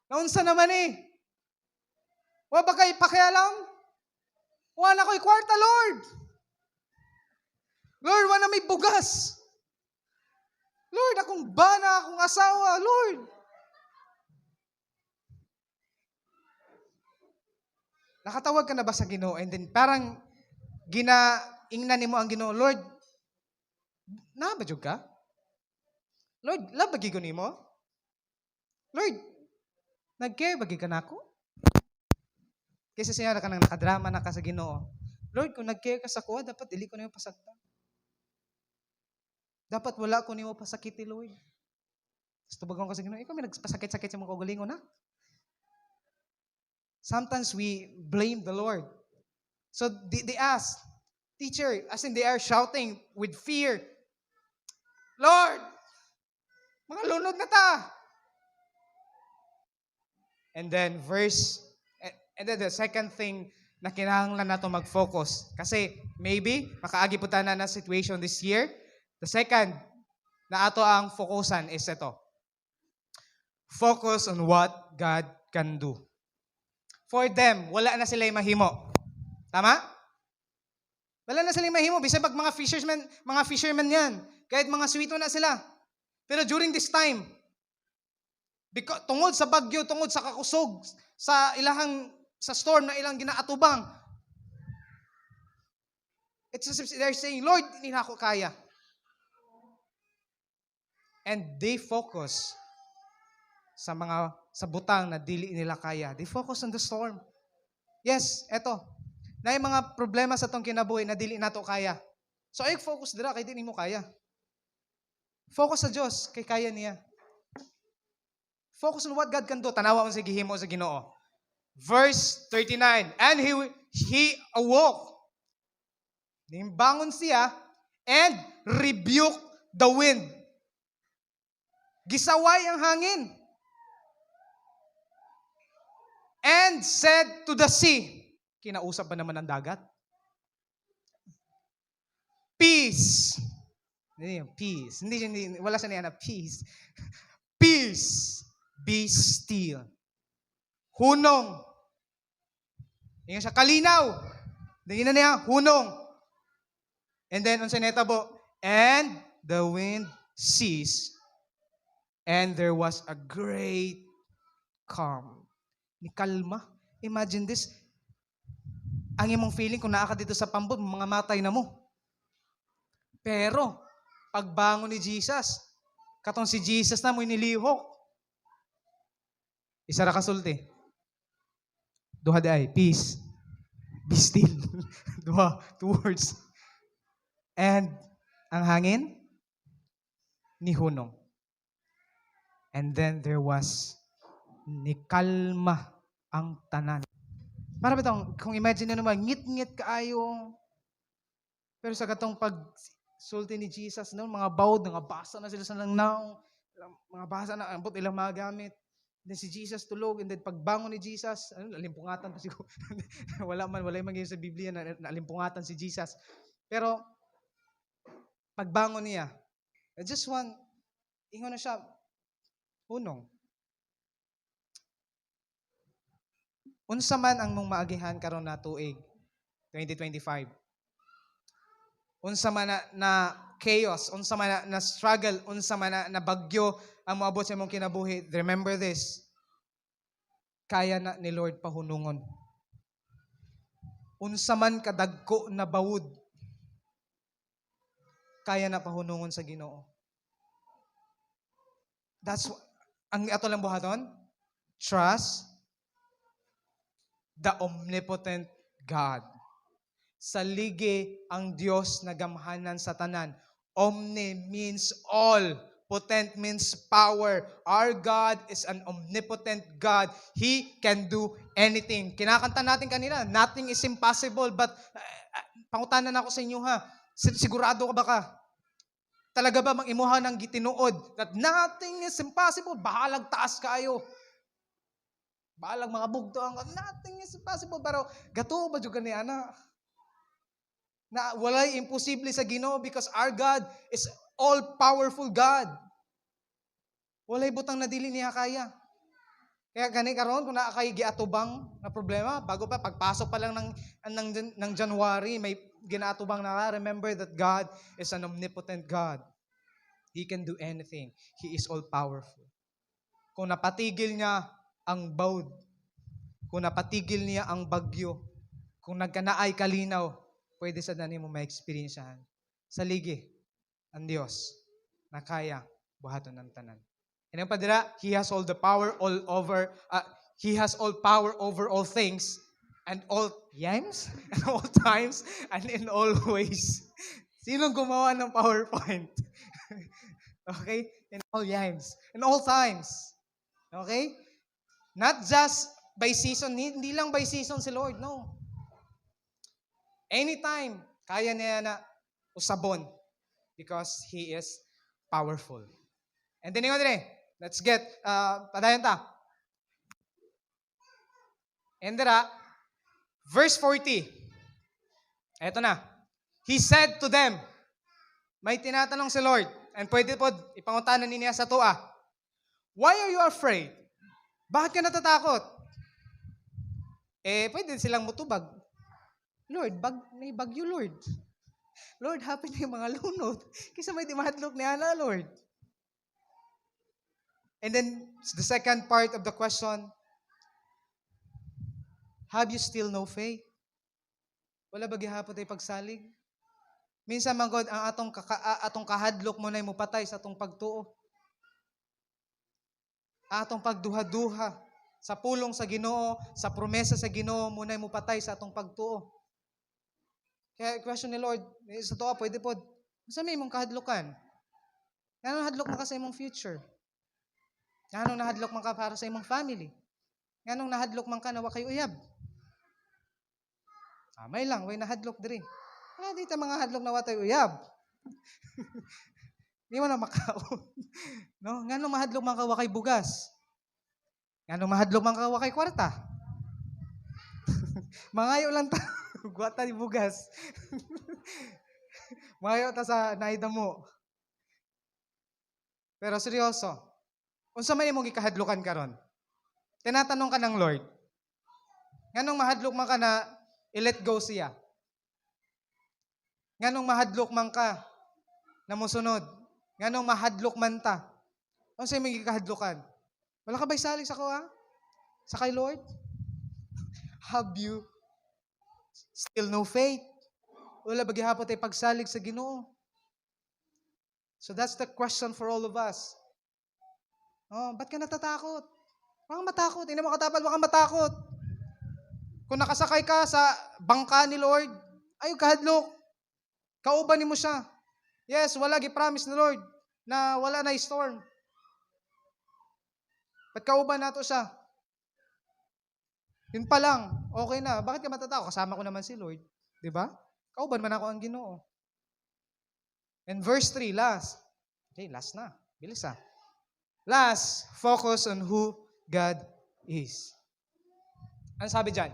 naunsa naman eh. Wa ba kay pakialam? Wa na ko'y kwarta, Lord. Lord, wa na may bugas. Lord, akong bana, akong asawa, Lord. Nakatawag ka na ba sa Ginoo? And then parang ingnan nimo ang Ginoo, Lord, nabadjog ka? Lord, labagi ko nimo? Lord, nag-care bagi ka na ako? Kasi siya ka nang nakadrama na ka sa Ginoo. Lord, kung nag-care ka sa kuha, dapat dili ko nimo pasaktan. Dapat wala ko nimo pasakiti, Lord. Gusto bagang ko sa Ginoo, ikaw may nagpasakit-sakit sa mga kaugalingon, ha? Sometimes we blame the Lord. So they ask, teacher, as in they are shouting with fear, Lord, mga lunod na ta. And then the second thing na kinahanglan nato mag-focus. Kasi maybe, makaagi po tayo na situation this year. The second na ato ang focusan is ito. Focus on what God can do. For them, wala na sila mahimo. Tama? Wala na sila mahimo. Bisag pag mga fishermen yan. Kahit mga sweeto na sila. Pero during this time, tungod sa bagyo, tungod sa kakusog, sa storm na ilang ginaatubang, it's as if they're saying, Lord, hindi na ako kaya. And they focus sa butang na dili nila kaya. They focus on the storm. Yes, eto. Na yung mga problema sa tong kinabuhi na dili nato kaya. So ay focus dira kay dili mo kaya. Focus sa Diyos kay kaya niya. Focus on what God can do. Tanawa mo sa gihimo sa Ginoo. Verse 39. And he awoke. Nimbangon siya and rebuked the wind. Gisaway ang hangin. And said to the sea. Kinausap ba naman ang dagat? Peace. Peace. Wala siya niya na peace. Peace. Be still. Hunong. Yung siya, kalinaw. Dingin na niya, hunong. And then, unsa netabo? And the wind ceased. And there was a great calm. Ni kalma. Imagine this. Ang imong feeling kung naa ka dito sa pambot, mga matay na mo. Pero, pagbangon ni Jesus, katong si Jesus na mo inilihok. Isa ra kasulti. Duha di ay, peace. Be still. Duha, 2 words. And, ang hangin, nihunong. And then there was, nikalma ang tanan. Para ba itong, kung imagine na naman, ngit-ngit kaayo. Pero sa katong pag-sulti ni Jesus, no, mga bawd, mga basa na sila sa langnaw, mga basa na, ambot ilang mga gamit. Then si Jesus tulog, and then pagbangon ni Jesus, nalimpungatan pa siguro. wala yung mga sa Biblia na nalimpungatan si Jesus. Pero, pagbangon niya, just one, ingon na siya, hunong. Unsa man ang mong maagihan karon na tuig 2025. Unsa man na chaos, unsa man na struggle, unsa man na bagyo ang moabot sa imong kinabuhi, remember this. Kaya na ni Lord pahunungon. Unsa man kadagko na bawod, kaya na pahunungon sa Ginoo. That's ang ato lang buhaton. Trust the omnipotent God. Salige ang Diyos na gamhanan sa tanan. Omni means all. Potent means power. Our God is an omnipotent God. He can do anything. Kinakanta natin kanina, nothing is impossible. But, pangutanan ako sa inyo ha, sigurado ka ba ka? Talaga ba mangimuha ng gitinuod that nothing is impossible? Bahalag taas kayo. Bahalag mga bugto ang nothing is impossible. Pero gato ba dyan ni ana? Na walay imposible sa Ginoo because our God is all-powerful God. Walay butang na dili niya kaya. Kaya gani karon kung naa kay giatubang na problema, bago pa pagpasok pa lang ng January, may ginaatubang na remember that God is an omnipotent God. He can do anything. He is all-powerful. Kung napatigil niya ang bawd, kung napatigil niya ang bagyo, kung nagkanaay kalinaw, pwede sa dani mo ma-experiencehan. Saligi ang Diyos na kaya buhaton ng tanan. And ang padira, He has all the power all over, He has all power over all things and all times, and all times, and in all ways. Sinong gumawa ng PowerPoint? Okay? In all times. In all times. Okay? Not just by season, hindi lang by season si Lord, no. Anytime, kaya niya na usabon because He is powerful. And then yung let's get, padayon ta. And verse 40. Eto na. He said to them, may tinatanong si Lord, and pwede po, ipangutanan niya sa tuwa, why are you afraid? Bakit ka natatakot? Pwede silang mutubag. Lord, may bagyo, Lord. Lord, happy na yung mga lunod. Kisa may di mahadlok ni Ana, Lord. And then, the second part of the question, have you still no faith? Wala ba gihapon tayo pagsalig? Minsan man God, ang atong kahadlok mo na mo patay sa atong pagtuo. Atong pagduha-duha sa pulong sa Ginoo, sa promesa sa Ginoo, mo na mo patay sa atong pagtuo. Kaya question ni Lord, sa tuwa, pwede po, sa may mong kahadlokan? Ganong hadlok man ka sa imong future? Ganong nahadlok man ka para sa imong family? Ganong nahadlok man ka na wakay uyab? May lang, way nahadlok diri. Wala dito mga hadlok na watay uyab. Di mo na makaon. No? Ganong mahadlok man ka wakay bugas? Ganong mahadlok man ka wakay kwarta? Mangayo lang ta. Gwata ni bugas. Mangayo ta sa naida mo. Pero seryoso, unsa man imong gikahadlokan karon? Tinatanong ka ng Lord, nganong mahadlok man ka na i-let go siya? Nganong mahadlok man ka na musunod? Nganong mahadlok man ta? Unsa imong gikahadlokan? Wala ka ba'y salig sa kuha? Sa kay Lord? Have you still no faith? Wala ba gihapon tayo pagsalig sa Ginoo? So that's the question for all of us. Oh, ba't ka natatakot? Huwag kang matakot. Hindi mo katapal, huwag kang matakot. Kung nakasakay ka sa bangka ni Lord, ay kahadlok. Kauban mo siya. Yes, wala gi-promise ni Lord na wala na storm. Ba't kauban nato siya? Yun pa lang, okay na. Bakit ka matatakot? Kasama ko naman si Lord. Di ba? Kauban man ako ang Ginoo. And verse 3, last. Okay, last na. Bilis Last, focus on who God is. Ano sabi dyan?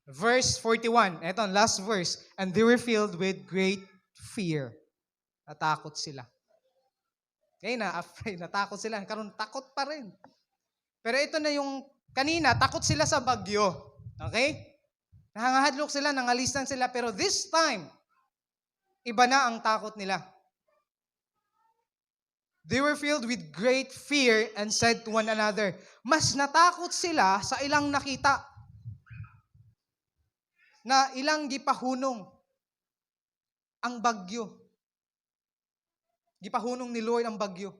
Verse 41. Ito, last verse. And they were filled with great fear. Natakot sila. Okay, na-afraid. Natakot sila. Karon takot pa rin. Pero ito na yung kanina, takot sila sa bagyo. Okay? Nangangahadlok sila, nangalistan sila. Pero this time, Iba na ang takot nila. They were filled with great fear and said to one another, mas natakot sila sa ilang nakita na ilang gipahunong ang bagyo. Gipahunong ni Lord ang bagyo.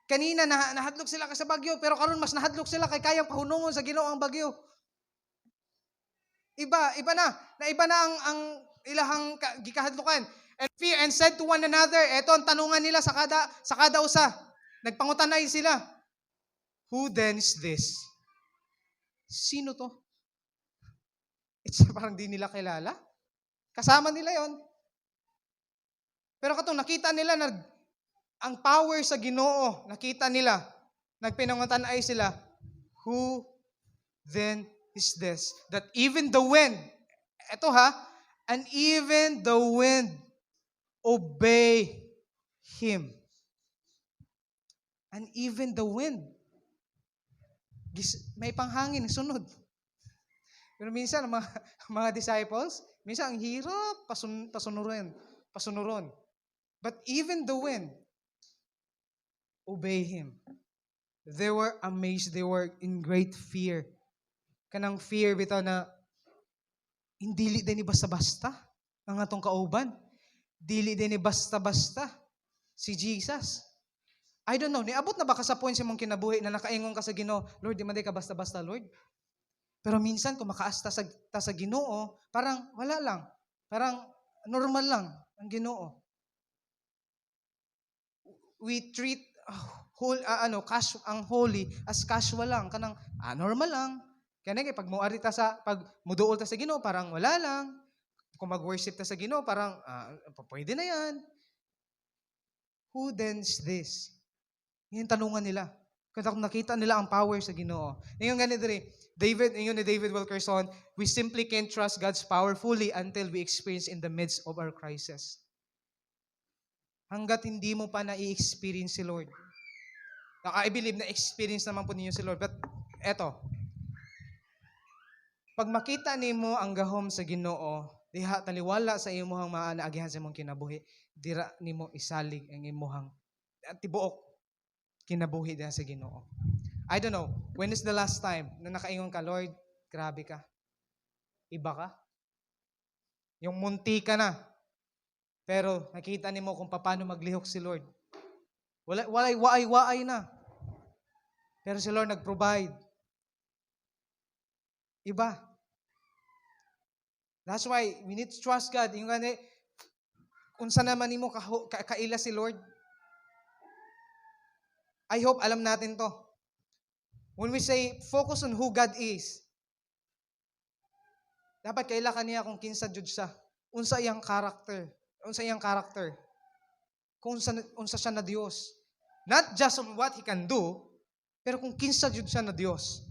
Kanina nahadlok sila sa bagyo, pero karon mas nahadlok sila kay kayang pahunungon sa Ginoo ang bagyo. Iba na ang ilahang gikahadlukan. And fear and said to one another, eto ang tanungan nila sa kada usa. Nagpangutanay sila. Who then is this? Sino to? It's parang di nila kilala. Kasama nila yon. Pero katong nakita nila na ang power sa Ginoo, nakita nila, nagpinangutanay sila, who then is this? That even the wind, eto and even the wind obey Him. And even the wind, may panghangin, sunod. Pero minsan, mga disciples, minsan ang hirap pasunuron. But even the wind, obey Him. They were amazed. They were in great fear. Kanang fear bitaw na hindi din ni basta-basta ang atong kauban. Dili din ni basta-basta si Jesus. I don't know, niabot na ba ka sa point sa mong kinabuhi na nakaingon ka sa Ginoo, Lord, di man di ka basta-basta, Lord? Pero minsan, kung makaasta sa Ginoo, parang wala lang. Parang normal lang ang Ginoo. We treat ang holy as casual lang. Kanang normal lang. Kaya pag muari pag muduol ta sa Ginoo, parang wala lang. Kung mag-worship ta sa Ginoo, parang pwede na yan. Who then is this? Yung tanungan nila. Kung nakita nila ang power sa Ginoo. Yung ganito rin, ni David Wilkerson, we simply can't trust God's power fully until we experience in the midst of our crisis. Hanggat hindi mo pa na-i-experience si Lord. I believe na experience naman po ninyo si Lord. But eto, pag makita nimo ang gahom sa Ginoo, diha taliwala sa imuhang maanaagihan sa imong kinabuhi, dira nimo isalig ang imuhang tibuok kinabuhi diha sa Ginoo. I don't know, when is the last time na nakaingon ka, Lord, grabe ka. Iba ka. Yung munti ka na. Pero nakita nimo kung paano maglihok si Lord. Waay na. Pero si Lord nag-provide. Iba. That's why we need to trust God. Yung gani, unsa naman nimo kaila si Lord. I hope alam natin to. When we say focus on who God is, dapat kaila kaniya kung kinsa jud siya. Unsa iyang character. Kung unsa siya na Dios. Not just on what He can do, pero kung kinsa jud siya na Dios.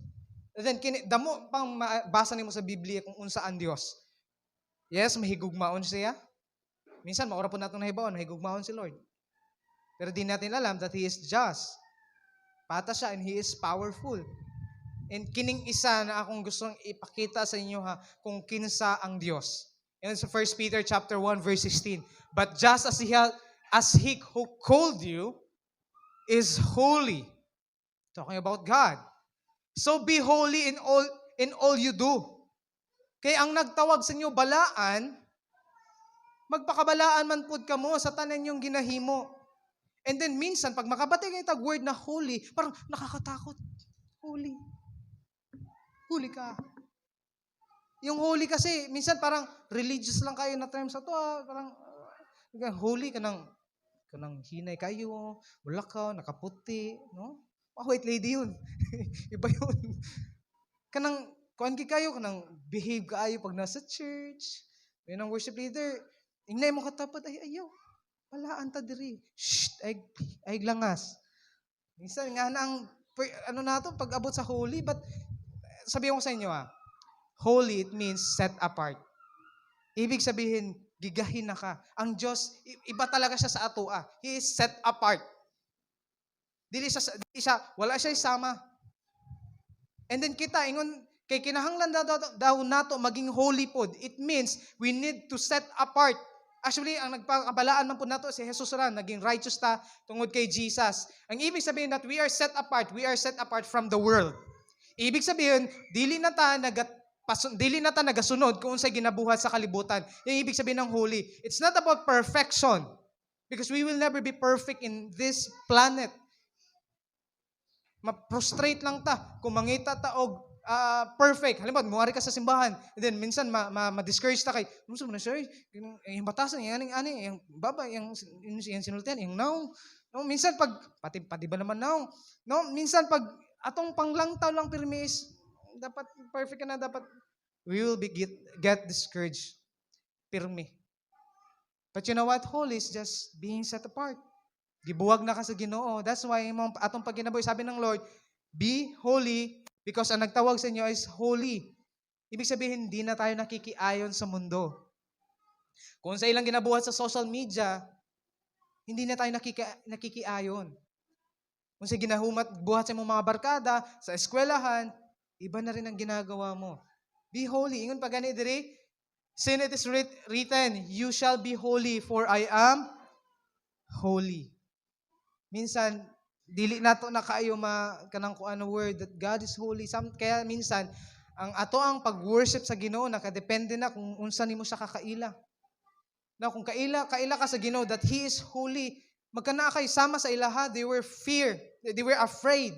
And then damo pang basa nimo sa Biblia kung unsa ang Dios. Yes, mahigugmaon siya. Minsan maura po natin nahibaon, mahigugmaon si Lord. Pero di natin alam that He is just. Patas siya and He is powerful. And kining isa na akong gustong ipakita sa inyo kung kinsa ang Diyos. And sa 1 Peter chapter 1 verse 16. But just as He who called you is holy. Talking about God. So be holy in all you do. Kaya ang nagtawag sa inyo balaan, magpakabalaan man pud kamo sa tanan yung ginahimo. And then minsan, pag makabati kayo tag word na holy, parang nakakatakot. Holy. Holy ka. Yung holy kasi, minsan parang religious lang kayo na term sa to. Parang holy ka ng hinay kayo, ulakaw, nakaputi. No? White lady yun. Iba yun. Kuan kayo, behave kayo pag nasa church. Yun ang worship leader. Ingnay mo katapat, ayaw. Palaan ta diri. Shh, ay langas. Minsan nga pag abot sa holy, but sabihin ko sa inyo holy, it means set apart. Ibig sabihin, gigahin na ka. Ang Diyos, iba talaga siya sa ato. He is set apart. Wala siya isama. And then kita, ingon, Kay kinahanglan daw nato maging holy pod. It means we need to set apart. Actually, ang nagpakabalaan man po nato si Jesus ra, naging righteous ta tungod kay Jesus. Ang ibig sabihin that we are set apart from the world. Ibig sabihin, dili na ta nagasunod kung unsay ginabuhat sa kalibutan. Yung ibig sabihin ng holy. It's not about perfection. Because we will never be perfect in this planet. Ma-prostrate lang ta kung mangita ta og perfect. Halimbawa, muwari ka sa simbahan, and then minsan ma-discourage ta kay, "Ano sa man sir? Yung batasan, yung ani, yung baba, yung sinultian, yung now." No, minsan pag pati ba naman now? No, minsan pag atong panglangtaw lang pirmi is dapat perfect ka na, dapat we will get discouraged pirmi. But you know what? Holy is just being set apart. Gibuwag na ka sa Ginoo. That's why atong pagkinabuhi, sabi ng Lord, be holy because ang nagtawag sa inyo is holy. Ibig sabihin, hindi na tayo nakikiayon sa mundo. Kung sa ilang ginabuhat sa social media, hindi na tayo nakikiayon. Kung sa buhat sa mga barkada, sa eskwelahan, iba na rin ang ginagawa mo. Be holy. Ingon pa gani diri, sin it is written, you shall be holy for I am holy. Minsan, dili nato na kaayo kanang kuano word that God is holy. Kaya minsan, ang pag-worship sa Ginoo nakadepende na kung unsa nimo siya kakaila. Na kung kaila ka sa Ginoo that He is holy, magkana kay sama sa ilaha, they were afraid.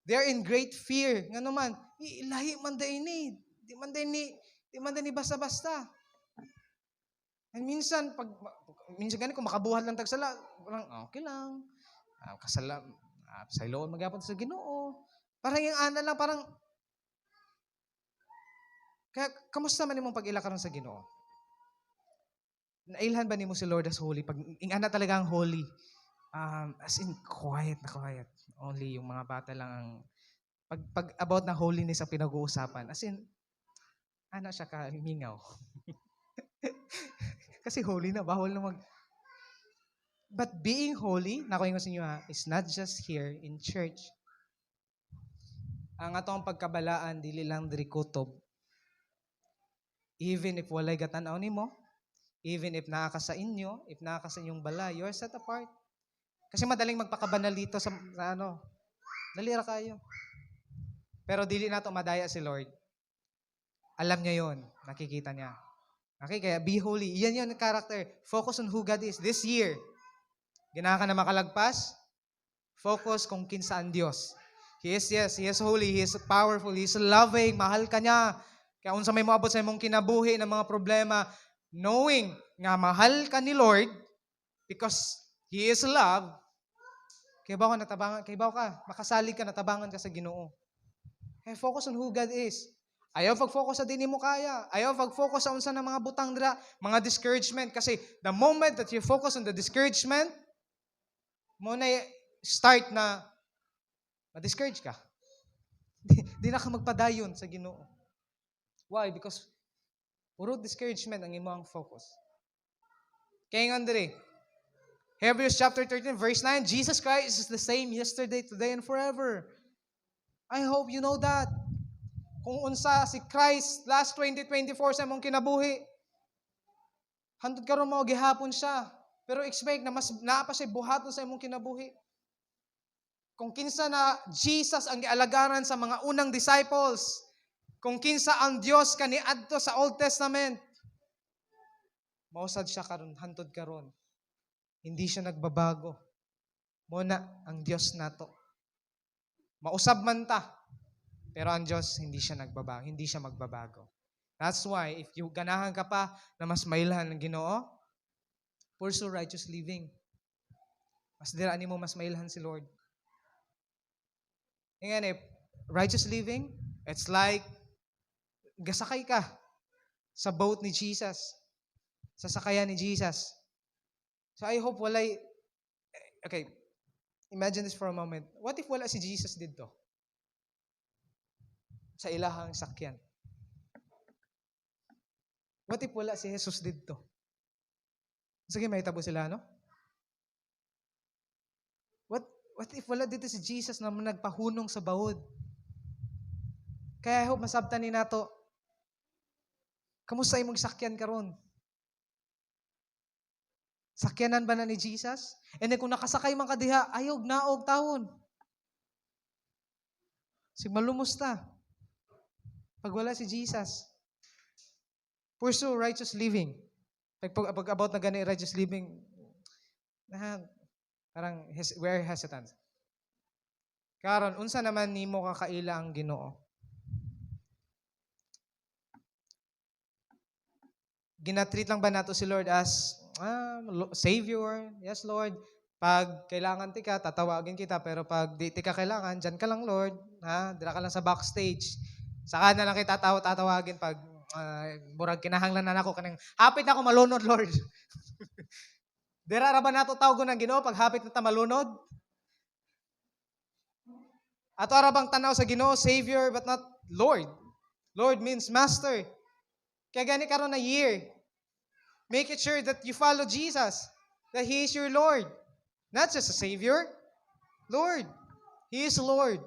They are in great fear. Ngano man, ilahi man da ini. Di man da ni basta-basta. And minsan gani kung makabuhat lang tagsala, okay lang. Sayloon magyapon sa Ginoo. Parang yung ana lang, parang kaya kamusta man imong pag-ila karon sa Ginoo? Nailhan ba nimo si Lord as holy? Pag ingana talaga ang holy. As in quiet. Only yung mga bata lang ang pag about na holiness ang pinag-uusapan. As in ana siya ka mingaw. Kasi holy na, bawal na But being holy, nakuha ko sa inyo is not just here in church. Ang atong pagkabalaan, dili lang diri kutob. Even if walay gatan-aw nimo, even if naa ka sa inyo, if naa ka sa inyong balay, you are set apart. Kasi madaling magpakabanal dito sa ano, dali ra kayo. Pero dili nato madaya si Lord. Alam niya yon, nakikita niya. Okay, kaya be holy. Iyan yung character. Focus on who God is. This year, ganahan ka na makalagpas, focus kung kinsa ang Diyos. He is holy, He is powerful, He is loving, mahal ka niya. Kaya unsa may moabot sa imong kinabuhi ng mga problema, knowing nga mahal ka ni Lord, because He is love, kaya ba ka, makasalig ka, natabangan ka sa Ginoo. Kaya focus on who God is. Ayaw pag-focus sa dini mo kaya. Ayaw pag-focus sa unsa ng mga butang dira, mga discouragement. Kasi the moment that you focus on the discouragement, mo na start na ma-discourage ka. Di na ka magpadayon sa Ginoo. Why? Because puro discouragement ang imo ang focus. Kaya nga diri, Hebrews chapter 13 verse 9, Jesus Christ is the same yesterday, today, and forever. I hope you know that. Kung unsa si Christ last 2024 sa imong kinabuhi, hantod karon mo gihapon siya. Pero expect na mas naa pa siya buhaton sa imong kinabuhi. Kung kinsa na Jesus ang gialagaran sa mga unang disciples, kung kinsa ang Dios kaniadto sa Old Testament, mausad siya karon, hantod karon. Hindi siya nagbabago. Muna ang Dios nato. Mausab man ta, pero ang Diyos hindi siya nagbabago, hindi siya magbabago. That's why if you ganahan ka pa na mas mailhan ng Ginoo, pursue righteous living. Mas dira nimo mas mailhan si Lord. Ngayon, righteous living, it's like gasakay ka sa boat ni Jesus, sa sakayan ni Jesus. So I hope okay, imagine this for a moment. What if wala si Jesus dito? Sa ilahang sakyan. What if wala si Jesus dito? Sige, may tabo sila, no? What if wala dito si Jesus na nagpahunong sa bawod? Kaya I hope masabtan ni nato. Kamusta imong sakyan karon? Sakyanan ba na ni Jesus? And then kung nakasakay man ka diha, ayog naog taon. Malumos ta. Pag wala si Jesus. Pursue righteous living. Pag about na gani righteous living, parang we're hesitant. Karon, unsa naman nimo kakaila ang Ginoo? Ginatreat lang ba nato si Lord as Savior? Yes, Lord. Pag kailangan tika, tatawagin kita. Pero pag di tika kailangan, dyan ka lang, Lord. Dira ka lang sa backstage. Saka na lang kita tatawagin pag murag kinahanglan na ako. Hapit na ako malunod, Lord. Dira ra ba nato tawgon ng Ginoo pag hapit na ta malunod? Ato ara bang tanaw sa Ginoo, Savior but not Lord. Lord means Master. Kaya gani karon na year. Make it sure that you follow Jesus. That He is your Lord. Not just a Savior. Lord. He is Lord.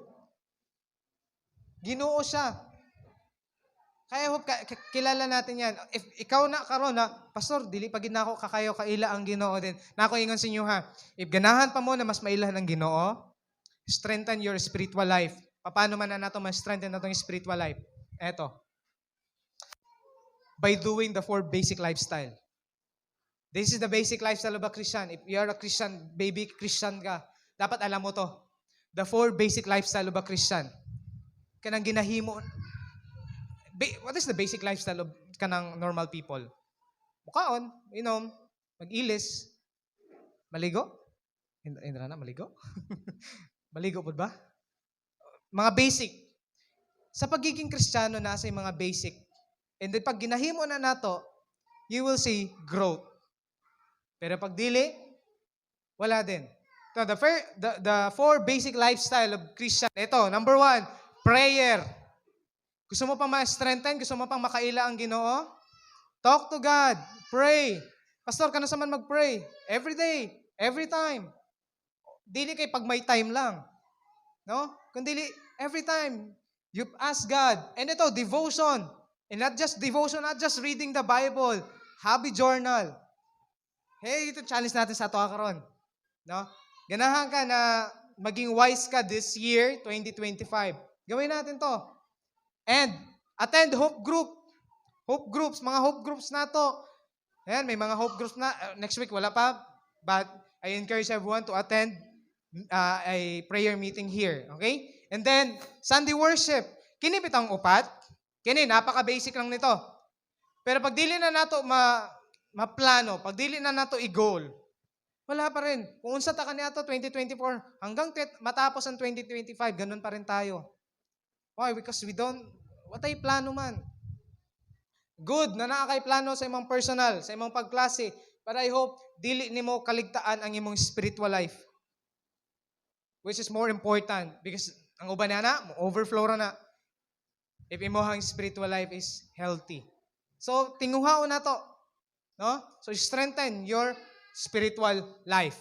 Ginoo siya. Kaya hope kilala natin yan. If ikaw na karon na, Pastor, dili pa gid nako kakayo kaila ang Ginoo din. Nako ingon sa inyo ha. If ganahan pa mo na mas mailahan ang Ginoo, strengthen your spiritual life. Paano man na nato ma-strengthen natong spiritual life? Eto. By doing the 4 basic lifestyle. This is the basic lifestyle of a Christian. If you are a Christian, baby Christian ka, dapat alam mo to. The 4 basic lifestyle of a Christian. Kanang ginahimo. What is the basic lifestyle of kanang normal people? Mukaon, inom, mag-ilis, maligo. Indra na, maligo? Maligo po ba? Mga basic. Sa pagiging Kristiyano, nasa yung mga basic. And then pag ginahimo na nato, you will see growth. Pero pag dili, wala din. So the 4 basic lifestyle of Christian. Ito, number 1, prayer. Gusto mo pang ma-strengthen? Gusto mo pang makaila ang Ginoo? Talk to God. Pray. Pastor, kano sa man mag-pray? Every day. Every time. Dili kay pag may time lang. No? Kundi every time. You ask God. And ito, devotion. And not just devotion, not just reading the Bible. Hobby journal. Hey, ito challenge natin sa ato karon. No? Ganahan ka na maging wise ka this year, 2025. Gawin natin to. And attend hope group. Hope groups, mga hope groups nato. Ayan, may mga hope groups na. Next week, wala pa. But I encourage everyone to attend a prayer meeting here. Okay? And then, Sunday worship. Kini bitang upat. Kini, napaka-basic lang nito. Pero pag dili na nato maplano, pag dili na nato i-goal, wala pa rin. Kung unsa ta kaniadto 2024 hanggang matapos ang 2025, ganun pa rin tayo. Why? Because watay plano man. Good na naa kay plano sa imong personal, sa imong pagklase, but I hope dili nimo kaligtaan ang imong spiritual life. Which is more important because ang uban na overflow ra na if imong spiritual life is healthy. So tinguhaon na to. No? So strengthen your spiritual life.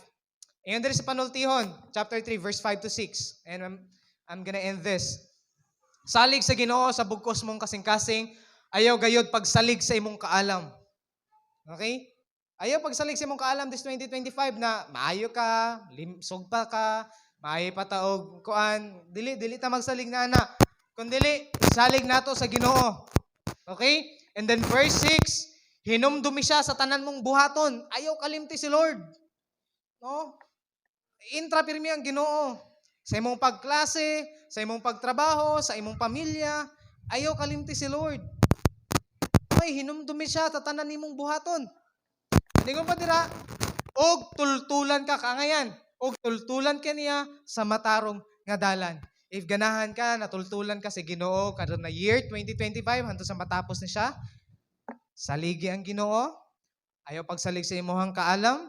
And there is sa panultihon, chapter 3, verse 5 to 6. And I'm gonna end this. Salig sa Ginoo sa bugkos mong kasing-kasing, ayaw gayod pagsalig sa imong kaalam. Okay? Ayaw pagsalig sa imong kaalam this 2025 na maayo ka, sugpa ka, maayo pa taog kuan, dili ta magsalig na ana. Kun dili salig nato sa Ginoo. Okay? And then verse 6, hinumdumi siya sa tanan mong buhaton. Ayaw kalimti si Lord. No? Intrapirmi ang Ginoo. Sa imong pagklase, sa imong pagtrabaho, sa imong pamilya, ayaw kalimti si Lord. Ay, hinumdumi siya sa tanan nimong buhaton. Hindi ko pa dira, og tultulan ka kangayan. Og tultulan ka niya sa matarong nga dalan. If ganahan ka, natultulan ka sa Ginoo karon na year 2025 hanto sa matapos ni siya, saligi ang Ginoo, ayaw pagsalig sa imong kaalam,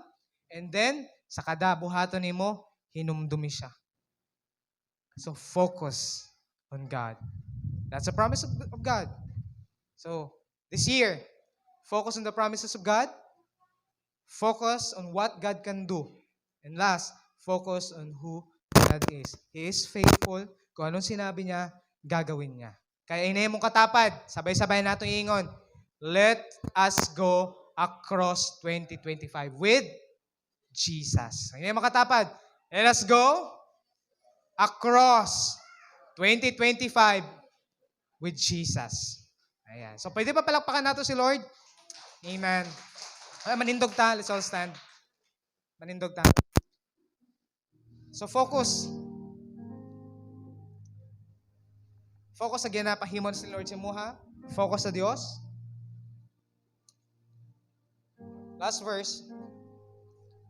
and then, sa kada buhaton nimo, hinumdumi siya. So, focus on God. That's a promise of God. So, this year, focus on the promises of God, focus on what God can do, and last, focus on who God is. He is faithful. Kung anong sinabi niya, gagawin niya. Kaya inay mong katapad, sabay-sabay nato ingon, let us go across 2025 with Jesus. Inay mong katapad, let us go across 2025 with Jesus. Ayan. So, pwede pa palakpakan nato si Lord? Amen. Ay, manindog ta. Let's all stand. Manindog ta. So, focus. Focus sa ginapahimon si Lord sa muha. Focus sa Diyos. Last verse.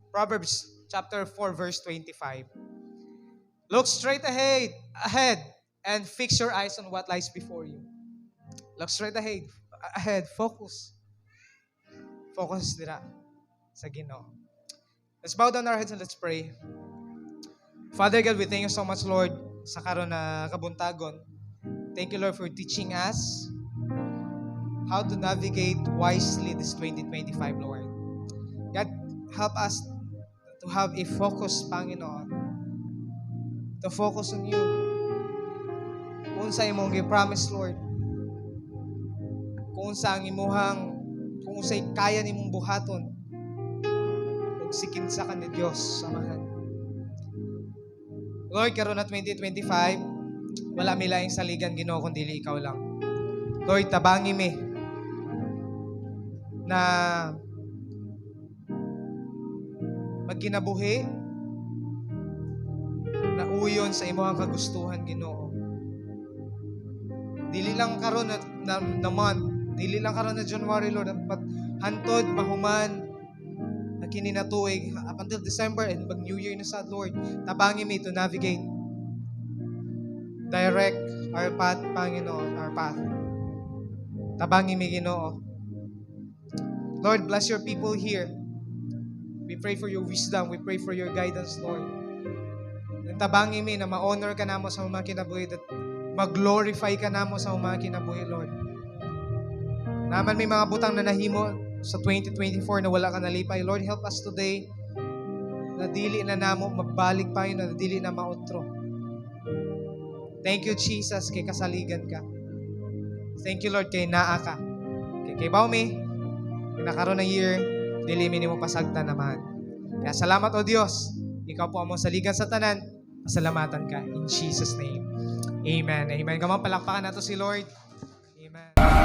Proverbs chapter 4, verse 25. Look straight ahead, and fix your eyes on what lies before you. Look straight ahead, focus. Focus dira sa Ginoo. Let's bow down our heads and let's pray. Father God, we thank you so much, Lord, sa karon na kabuntagon. Thank you, Lord, for teaching us how to navigate wisely this 2025, Lord. God, help us to have a focus, Panginoon, to focus on you. Kung sa imong gi-promise, Lord. Kung sa ang imuhang, kung sa kaya nimong buhaton, kung sikinsa ka ni Diyos, samahan. Lord, karon na 2025, wala mi laing saligan, Ginoo, kundi ikaw lang. Lord, tabangi mi na magkinabuhi na uyon sa imong kagustuhan, Ginoo. Dili lang karon na month, dili lang karon na January, Lord, hantod mahuman na kini na tuig up until December and mag New Year na sa Lord. Tabangi mi to navigate. Direct our path, Panginoon, our path. Tabangi mi, Ginoo. Lord, bless your people here. We pray for your wisdom. We pray for your guidance, Lord. Tabangi mi na ma-honor ka namo sa mga kinabuhi at mag-glorify ka namo sa mga kinabuhi, Lord. Naman may mga butang na nahimo sa 2024 na wala ka nalipay. Lord, help us today na dili na namo magbalik pa yun, na dili na mautro. Thank you, Jesus, kay kasaligan ka. Thank you, Lord, kay naa ka. Kay Baumi, nakaroon na year, dili minimo pasagta naman. Kaya salamat, O Diyos. Ikaw po among saligan sa tanan. Pasalamatan ka. In Jesus' name. Amen. Amen. Kamang palakpakan nato si Lord. Amen.